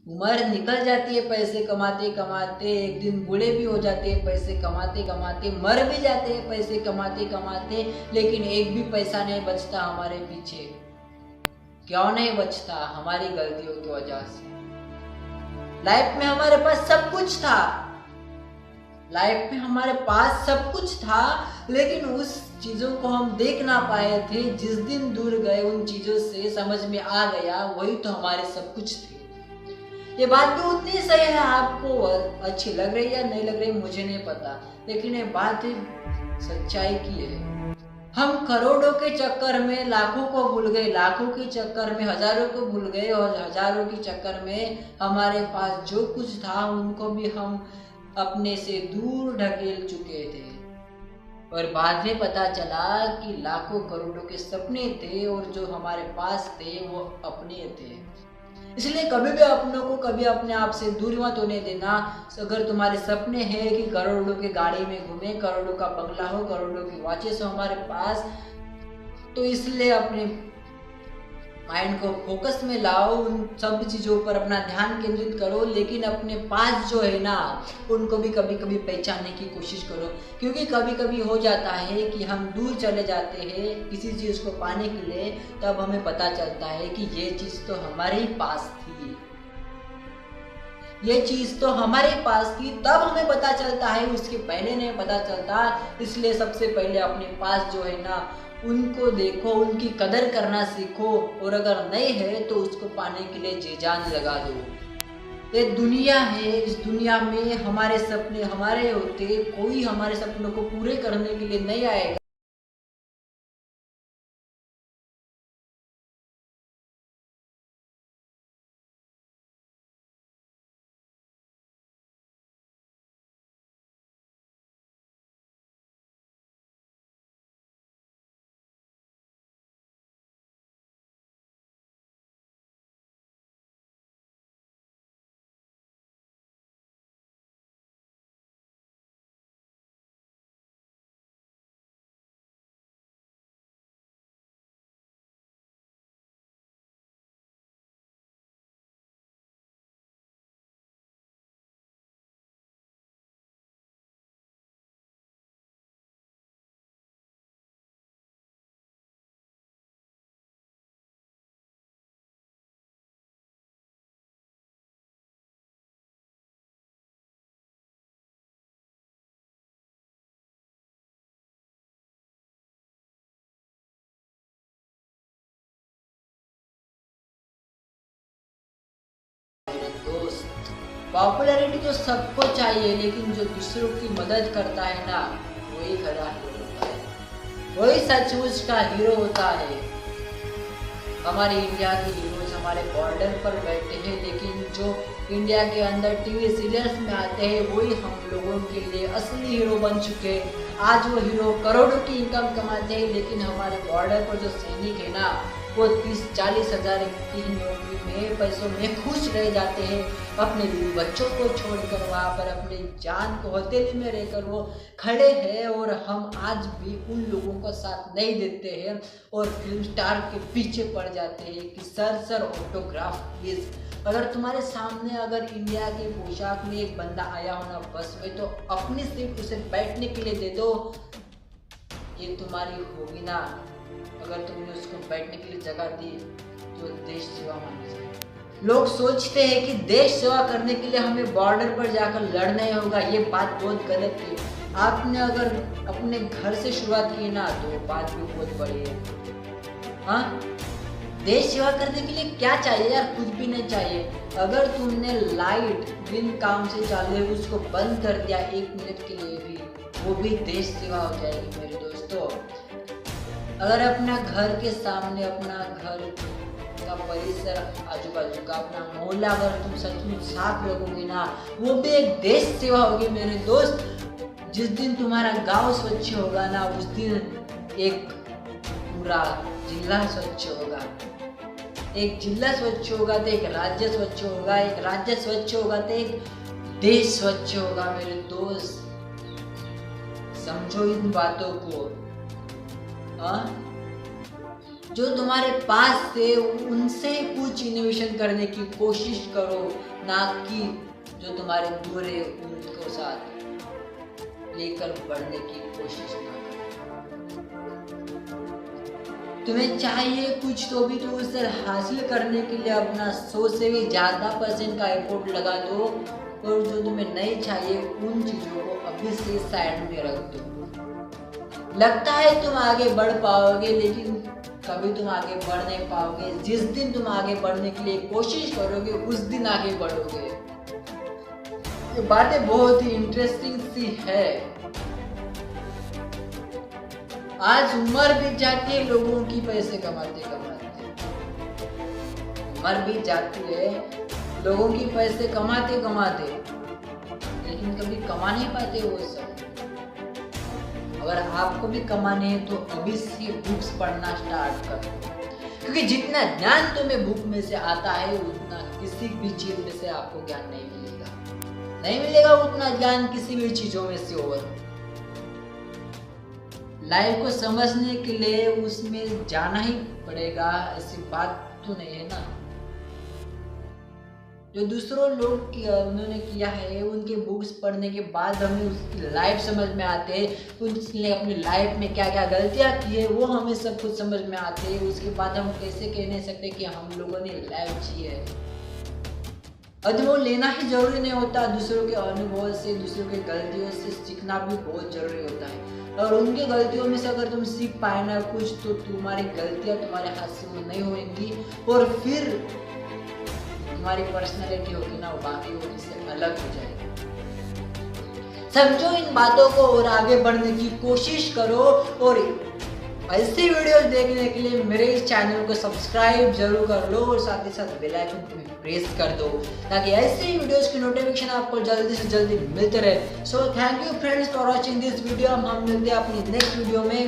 उम्र निकल जाती है पैसे कमाते कमाते, एक दिन बूढ़े भी हो जाते हैं पैसे कमाते कमाते, मर भी जाते हैं पैसे कमाते कमाते, लेकिन एक भी पैसा नहीं बचता हमारे पीछे। क्यों नहीं बचता? हमारी गलतियों की वजह से। लाइफ में हमारे पास सब कुछ था, लाइफ में हमारे पास सब कुछ था, लेकिन उस चीजों को हम देख ना पाए थे। जिस दिन दूर गए उन चीजों से समझ में आ गया वही तो हमारे सब कुछ थे। ये बात भी उतनी सही है, आपको अच्छी लग रही है नहीं लग रही मुझे नहीं पता, लेकिन ये बात सच्चाई की है। हम करोड़ों के चक्कर में लाखों को भूल गए, लाखों के चक्कर में हजारों को भूल गए, और हजारों के चक्कर में हमारे पास जो कुछ था उनको भी हम अपने से दूर ढकेल चुके थे। और बाद में पता चला कि लाखों करोड़ों के सपने थे और जो हमारे पास थे वो अपने थे। इसलिए कभी भी अपनों को कभी अपने आप से दूर मत होने देना। अगर तुम्हारे सपने हैं कि करोड़ों की गाड़ी में घूमे, करोड़ों का बंगला हो, करोड़ों की वॉचेस हो हमारे पास, तो इसलिए अपने माइंड को फोकस में लाओ, उन सब चीज़ों पर अपना ध्यान केंद्रित करो, लेकिन अपने पास जो है ना उनको भी कभी कभी पहचानने की कोशिश करो। क्योंकि कभी कभी हो जाता है कि हम दूर चले जाते हैं किसी चीज़ को पाने के लिए, तब हमें पता चलता है कि ये चीज़ तो हमारे ही पास थी, ये चीज़ तो हमारे पास थी, तब हमें पता चलता है, उसके पहले नहीं पता चलता। इसलिए सबसे पहले अपने पास जो है ना उनको देखो, उनकी कदर करना सीखो, और अगर नहीं है तो उसको पाने के लिए जी जान लगा दो। ये दुनिया है, इस दुनिया में हमारे सपने हमारे होते, कोई हमारे सपनों को पूरे करने के लिए नहीं आएगा। दोस्त, पॉपुलैरिटी तो सबको चाहिए, लेकिन जो दूसरों की मदद करता है ना वही खरा हीरो होता है, वही सचमुच का हीरो होता है। हमारे इंडिया के हीरोज हमारे बॉर्डर पर बैठे हैं, लेकिन जो इंडिया के अंदर टीवी सीरियल्स में आते हैं वही हम लोगों के लिए असली हीरो बन चुके हैं। आज वो हीरो करोड़ों की इनकम कमाते हैं, लेकिन हमारे बॉर्डर पर जो सैनिक है ना वो 30-40 हजार की नौकरी में पैसों में खुश रह जाते हैं। अपने बीवी बच्चों को छोड़कर वहाँ पर अपनी जान को हथेली में रहकर वो खड़े हैं, और हम आज भी उन लोगों को साथ नहीं देते हैं और फिल्म स्टार के पीछे पड़ जाते हैं कि सर ऑटोग्राफ प्लीज। अगर तुम्हारे सामने अगर इंडिया के पोशाक में एक बंदा आया हो ना बस में, तो अपनी सीट उसे बैठने के लिए दे दो, ये तुम्हारी होगी ना। अगर तुमने उसको बैठने के लिए जगह दी तो देश सेवा मानी जाए। लोग सोचते हैं कि देश सेवा करने के लिए हमें बॉर्डर पर जाकर लड़ना ही होगा, ये बात बहुत गलत है। आपने अगर अपने घर से शुरुआत की ना तो बात भी बहुत बड़ी है। हाँ, देश सेवा करने के लिए क्या चाहिए यार? कुछ भी नहीं चाहिए। अगर तुमने लाइट बिन काम से चालू है उसको बंद कर दिया 1 मिनट के लिए भी, वो भी देश सेवा हो जाएगी मेरे दोस्तों। अगर अपना घर के सामने, अपना घर का परिसर, आजू बाजू का अपना मोहल्ला अगर तुम सचमुच साफ रखोगे ना, वो भी एक देश सेवा होगी मेरे दोस्त। जिस दिन तुम्हारा गांव स्वच्छ होगा ना उस दिन एक पूरा जिला स्वच्छ होगा, एक जिला स्वच्छ होगा तो एक राज्य स्वच्छ होगा, एक राज्य स्वच्छ होगा तो एक देश स्वच्छ होगा मेरे दोस्त। समझो इन बातों को। हाँ, जो तुम्हारे पास से उनसे कुछ इनोवेशन करने की कोशिश करो, ना कि जो तुम्हारे दूर है उनको साथ लेकर बढ़ने की कोशिश ना करो। तुम्हें चाहिए कुछ तो भी तो उसे हासिल करने के लिए अपना 100 से भी ज़्यादा % का एफर्ट लगा दो, और जो तुम्हें नहीं चाहिए उन चीज़ों को अभी से साइड में रख दो। लगता है तुम आगे बढ़ पाओगे, लेकिन कभी तुम आगे बढ़ नहीं पाओगे। जिस दिन तुम आगे बढ़ने के लिए कोशिश करोगे उस दिन आगे बढ़ोगे। ये बातें बहुत ही इंटरेस्टिंग सी है। आज उम्र बीत जाती है लोगों की पैसे कमाते कमाते, उम्र बीत जाती है लोगों की पैसे कमाते कमाते, लेकिन कभी कमा नहीं पाते वो सब। अगर आपको भी कमाने हैं तो अभी से बुक्स पढ़ना स्टार्ट कर दो, क्योंकि जितना ज्ञान तुम्हें बुक में से आता है उतना किसी भी चीज में से आपको ज्ञान नहीं मिलेगा उतना ज्ञान किसी भी चीजों में से। और लाइफ को समझने के लिए उसमें जाना ही पड़ेगा, ऐसी बात तो नहीं है ना। जो दूसरों लोग उन्होंने किया है उनके बुक्स पढ़ने के बाद हमें उसकी लाइफ समझ में आते हैं, उसने अपनी लाइफ में क्या क्या गलतियाँ की है वो हमें सब कुछ समझ में आते हैं। उसके बाद हम कैसे कह नहीं सकते कि हम लोगों ने लाइफ जी है। अनुभव लेना ही जरूरी नहीं होता, दूसरों के अनुभव से, दूसरों के गलतियों से सीखना भी बहुत जरूरी होता है। और उनकी गलतियों में से अगर तुम सीख पाए ना कुछ, तो तुम्हारी गलतियाँ तुम्हारे हाथ से वो नहीं होंगी, और फिर तुम्हारी पर्सनैलिटी होगी ना वो बाकी होगी से अलग हो जाएगी। समझो इन बातों को और आगे बढ़ने की कोशिश करो। और ऐसी वीडियोस देखने के लिए मेरे इस चैनल को सब्सक्राइब जरूर कर लो, और साथ ही साथ बेल आइकन को भी प्रेस कर दो, ताकि ऐसी वीडियोस की नोटिफिकेशन आपको जल्दी से जल्दी मिलते रहे। So thank you friends for watching this video. हम मिलते हैं अपनी नेक्स्ट वीडियो में।